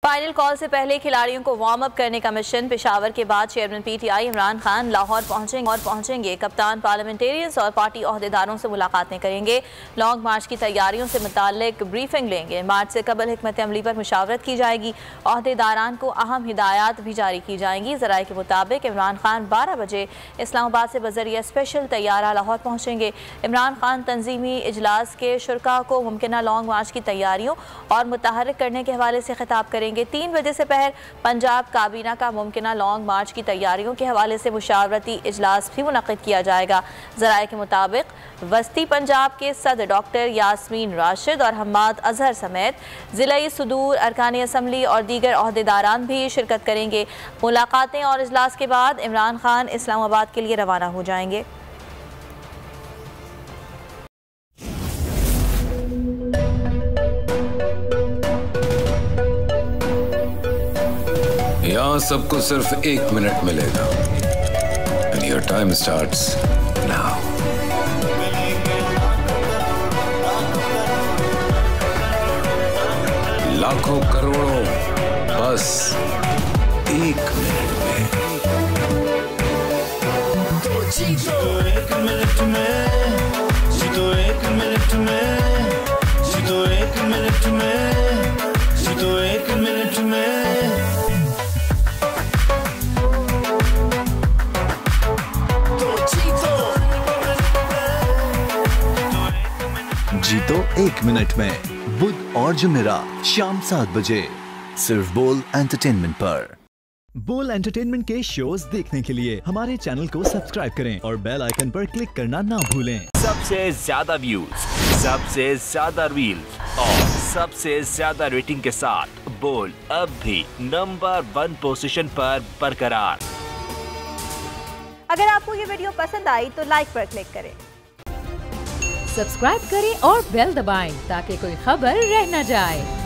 Final call से पहले खिलाड़ियों को वार्म अप करने का मिशन। पेशावर के बाद चेयरमैन पीटीआई इमरान खान लाहौर पहुंचेंगे। कप्तान पार्लियामेंटेरियंस और पार्टी ओहदेदारों से मुलाकातें करेंगे। लॉन्ग मार्च की तैयारियों से मुताल्लिक ब्रीफिंग लेंगे। मार्च से कबल हिकमत अमली पर मुशावरत की जाएगी। ओहदेदारान को अहम हिदायत भी जारी की जाएंगी। ज़राए के मुताबिक इमरान खान 12 बजे इस्लामाबाद से बजरिया स्पेशल तैयारा लाहौर पहुँचेंगे। इमरान खान तंजीमी इजलास के शुरका को मुमकिन लॉन्ग मार्च की तैयारियों और मुतहर्रिक करने के हवाले से खिताब करेंगे। 3 बजे से पहले पंजाब काबीना का मुमकिन लॉन्ग मार्च की तैयारियों के हवाले से मुशावरती इजलास भी मुनक़िद किया जाएगा। ज़राए के मुताबिक वस्ती पंजाब के सदर डॉक्टर यास्मीन राशिद और हम्माद अजहर समेत ज़िला सुदूर अरकान असम्बली और दीगर ओहदेदारान भी शिरकत करेंगे। मुलाकातें और इजलास के बाद इमरान खान इस्लामाबाद के लिए रवाना हो जाएंगे। यहाँ सबको सिर्फ 1 मिनट मिलेगा। And your time starts now. लाखों करोड़ों बस 1 मिनट में। जीतो 1 मिनट में, जीतो 1 मिनट में, जीतो 1 मिनट में, जीतो 1 मिनट में। जीतो 1 मिनट में बुध और जुमेरात शाम 7 बजे सिर्फ बोल एंटरटेनमेंट पर। बोल एंटरटेनमेंट के शोज देखने के लिए हमारे चैनल को सब्सक्राइब करें और बेल आइकन पर क्लिक करना ना भूलें। सबसे ज्यादा व्यूज, सबसे ज्यादा रील्स और सबसे ज्यादा रेटिंग के साथ बोल अब भी नंबर 1 पोजीशन पर बरकरार। अगर आपको ये वीडियो पसंद आई तो लाइक पर क्लिक करें, सब्सक्राइब करें और बेल दबाएं ताकि कोई खबर रह न जाए।